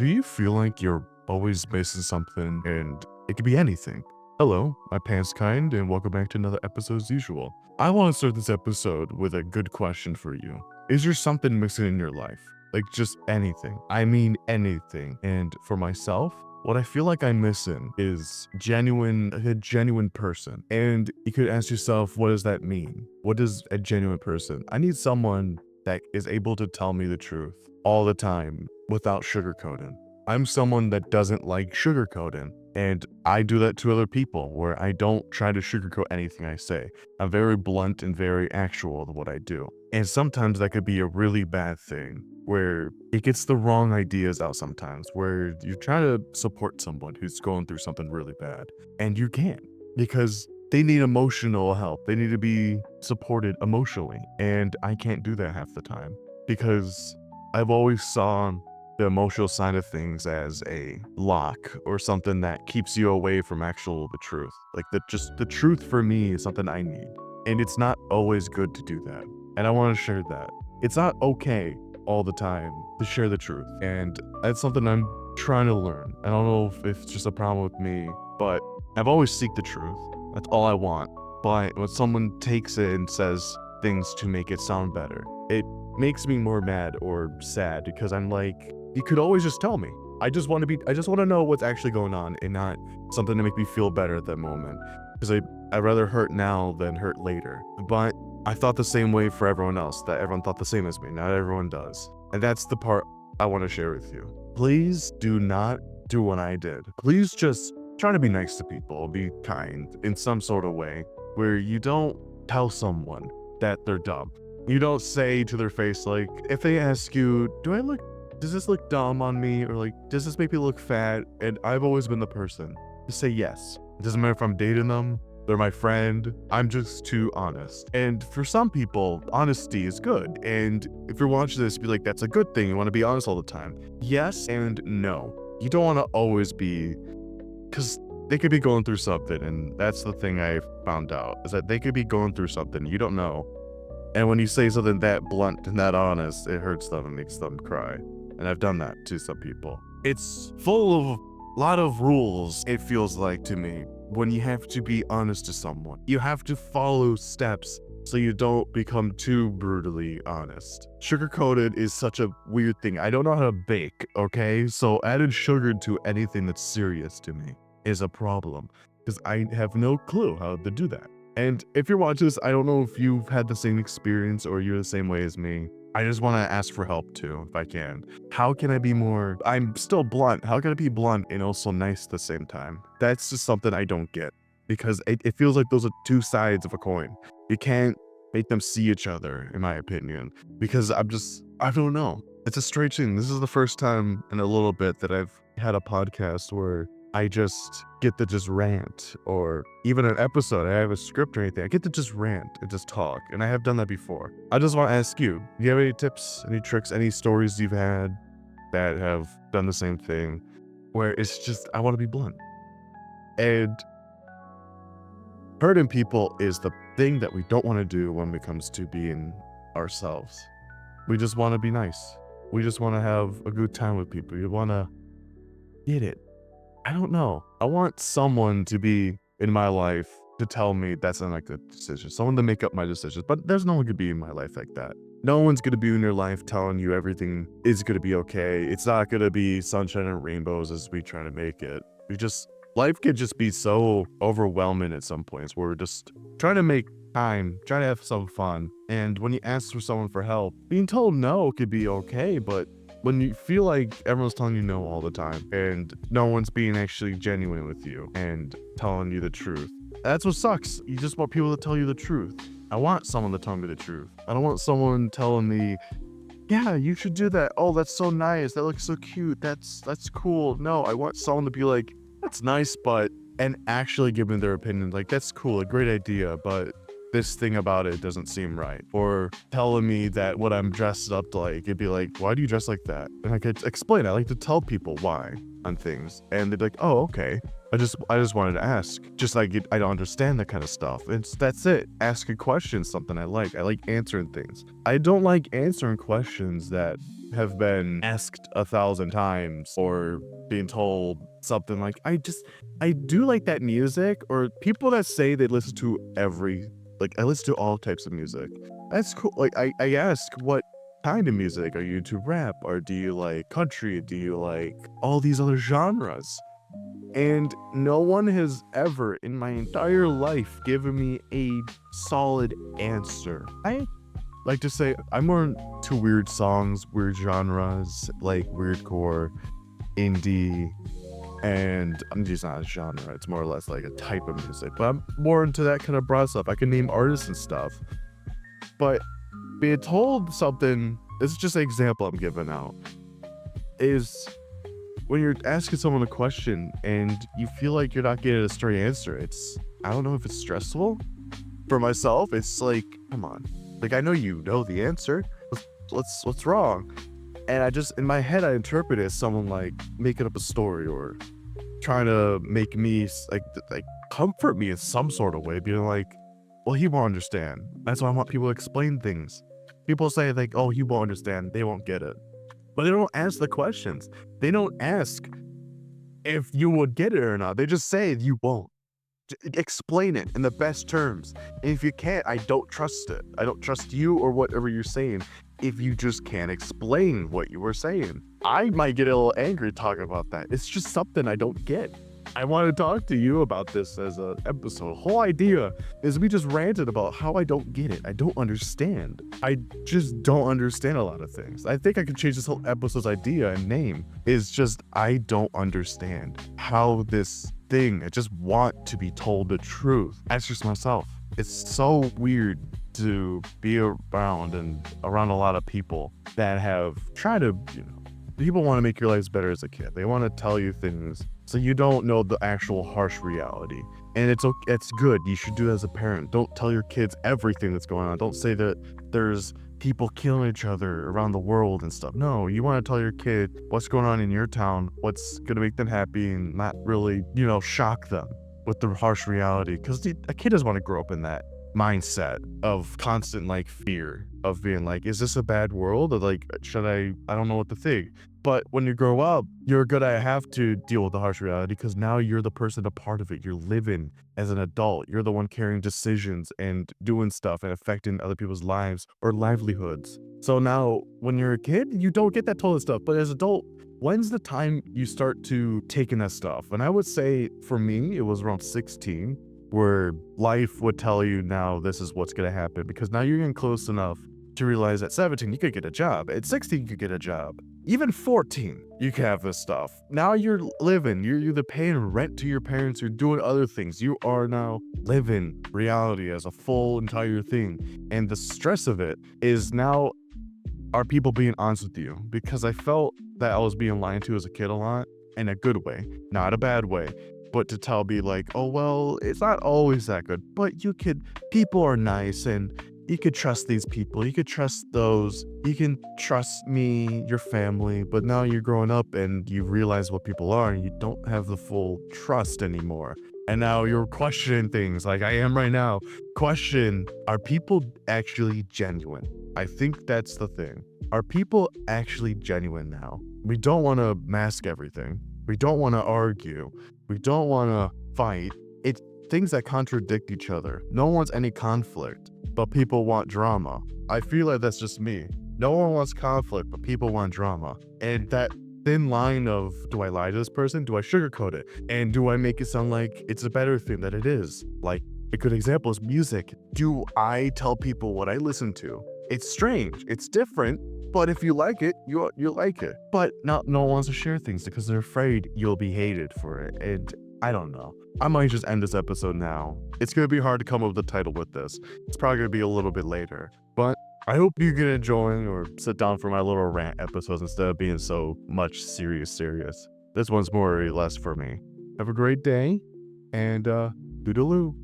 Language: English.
Do you feel like you're always missing something and it could be anything? Hello, my pants kind, and welcome back to another episode as usual. I want to start this episode with a good question for you. Is there something missing in your life? Like just anything. I mean anything. And for myself, what I feel like I'm missing is a genuine person. And you could ask yourself, what does that mean? What is a genuine person? I need someone that is able to tell me the truth all the time without sugarcoating. I'm someone that doesn't like sugarcoating, and I do that to other people where I don't try to sugarcoat anything I say. I'm very blunt and very actual in what I do. And sometimes that could be a really bad thing where it gets the wrong ideas out sometimes, where you try to support someone who's going through something really bad and you can't because they need emotional help. They need to be supported emotionally. And I can't do that half the time because I've always saw the emotional side of things as a lock or something that keeps you away from the truth. Like the truth for me is something I need. And it's not always good to do that. And I want to share that. It's not okay all the time to share the truth. And that's something I'm trying to learn. I don't know if it's just a problem with me, but I've always seek the truth. That's all I want. But when someone takes it and says things to make it sound better, it makes me more mad or sad because I'm like, you could always just tell me. I just want to know what's actually going on and not something to make me feel better at that moment. Because I'd rather hurt now than hurt later. But I thought the same way for everyone else, that everyone thought the same as me. Not everyone does. And that's the part I want to share with you. Please do not do what I did. Please just try to be nice to people, be kind in some sort of way where you don't tell someone that they're dumb. You don't say to their face, like, if they ask you, does this look dumb on me? Or like, does this make me look fat? And I've always been the person to say yes. It doesn't matter if I'm dating them, they're my friend. I'm just too honest. And for some people, honesty is good. And if you're watching this, be like, that's a good thing. You want to be honest all the time. Yes and no. You don't want to always be, because they could be going through something. And that's the thing I found out, is that they could be going through something you don't know. And when you say something that blunt and that honest, it hurts them and makes them cry. And I've done that to some people. It's full of a lot of rules, it feels like to me, when you have to be honest to someone. You have to follow steps so you don't become too brutally honest. Sugar-coated is such a weird thing. I don't know how to bake, okay? So adding sugar to anything that's serious to me is a problem because I have no clue how to do that. And if you're watching this, I don't know if you've had the same experience or you're the same way as me. I just want to ask for help too, if I can. How can I be more, I'm still blunt. How can I be blunt and also nice at the same time? That's just something I don't get because it feels like those are two sides of a coin. You can't make them see each other, in my opinion, because I don't know. It's a strange thing. This is the first time in a little bit that I've had a podcast where I just get to just rant, or even an episode, I have a script or anything. I get to just rant and just talk, and I have done that before. I just want to ask you, do you have any tips, any tricks, any stories you've had that have done the same thing, where it's just, I want to be blunt. And hurting people is the thing that we don't want to do when it comes to being ourselves. We just want to be nice. We just want to have a good time with people. You want to get it. I don't know. I want someone to be in my life to tell me that's not a good decision. Someone to make up my decisions. But there's no one could be in my life like that. No one's going to be in your life telling you everything is going to be okay. It's not going to be sunshine and rainbows as we try to make it. Life could just be so overwhelming at some points where we're just trying to make time, trying to have some fun. And when you ask for someone for help, being told no could be okay, but when you feel like everyone's telling you no all the time and no one's being actually genuine with you and telling you the truth, that's what sucks. You just want people to tell you the truth. I want someone to tell me the truth. I don't want someone telling me, yeah, you should do that. Oh, that's so nice. That looks so cute. That's cool. No, I want someone to be like, that's nice, and actually give me their opinion. Like, that's cool, a great idea, but this thing about it doesn't seem right. Or telling me that what I'm dressed up like, it'd be like, why do you dress like that? And I could explain. I like to tell people why on things. And they'd be like, oh, okay. I just wanted to ask. Just like I don't understand that kind of stuff. That's it. Ask a question, something I like. I like answering things. I don't like answering questions that have been asked 1,000 times or being told something like, I do like that music, or people that say they listen to I listen to all types of music. That's cool. Like, I ask, what kind of music? Are you into rap, or do you like country? Do you like all these other genres? And no one has ever in my entire life given me a solid answer. I like to say I'm more into weird songs, weird genres, like weirdcore, indie, and I'm just not a genre. It's more or less like a type of music, but I'm more into that kind of broad stuff. I can name artists and stuff, but being told something, this is just an example I'm giving out, is when you're asking someone a question and you feel like you're not getting a straight answer. I don't know if it's stressful. For myself, it's like, come on. Like, I know you know the answer. What's wrong? And I just, in my head, I interpret it as someone like making up a story or trying to make me like comfort me in some sort of way, being like, well, he won't understand. That's why I want people to explain things. People say like, oh, he won't understand. They won't get it. But they don't ask the questions. They don't ask if you would get it or not. They just say you won't. Explain it in the best terms. And if you can't, I don't trust it. I don't trust you or whatever you're saying if you just can't explain what you were saying. I might get a little angry talking about that. It's just something I don't get. I want to talk to you about this as an episode. Whole idea is we just ranted about how I don't get it. I don't understand. I just don't understand a lot of things. I think I could change this whole episode's idea and name is just, I don't understand how this thing, I just want to be told the truth. That's just myself. It's so weird to be around a lot of people that have tried to, people want to make your lives better as a kid. They want to tell you things so you don't know the actual harsh reality. And it's good. You should do that as a parent. Don't tell your kids everything that's going on. Don't say that there's people killing each other around the world and stuff. No, you want to tell your kid what's going on in your town, what's going to make them happy, and not really, shock them with the harsh reality. Because a kid doesn't want to grow up in that mindset of constant fear of being like, is this a bad world? Or I don't know what to think. But when you grow up, you're gonna have to deal with the harsh reality because now you're the person a part of it. You're living as an adult. You're the one carrying decisions and doing stuff and affecting other people's lives or livelihoods. So now when you're a kid, you don't get that total stuff. But as an adult, when's the time you start to take in that stuff? And I would say for me, it was around 16, where life would tell you now this is what's gonna happen, because now you're getting close enough to realize at 17 you could get a job, at 16 you could get a job, even 14 you can have this stuff. Now you're living, you're either paying rent to your parents, you're doing other things. You are now living reality as a full entire thing. And the stress of it is now, are people being honest with you? Because I felt that I was being lied to as a kid a lot, in a good way, not a bad way. But to tell me like, oh, well, it's not always that good, but people are nice and you could trust these people. You could trust those. You can trust me, your family. But now you're growing up and you realize what people are and you don't have the full trust anymore. And now you're questioning things like I am right now. Question, are people actually genuine? I think that's the thing. Are people actually genuine now? We don't want to mask everything. We don't want to argue. We don't want to fight. It's things that contradict each other. No one wants any conflict, but people want drama. I feel like that's just me. No one wants conflict, but people want drama. And that thin line of, do I lie to this person? Do I sugarcoat it? And do I make it sound like it's a better thing than it is? Like, a good example is music. Do I tell people what I listen to? It's strange. It's different. But if you like it, you like it. But no one wants to share things because they're afraid you'll be hated for it. And I don't know. I might just end this episode now. It's going to be hard to come up with a title with this. It's probably going to be a little bit later. But I hope you can enjoy or sit down for my little rant episodes instead of being so much serious. This one's more or less for me. Have a great day, and doodaloo.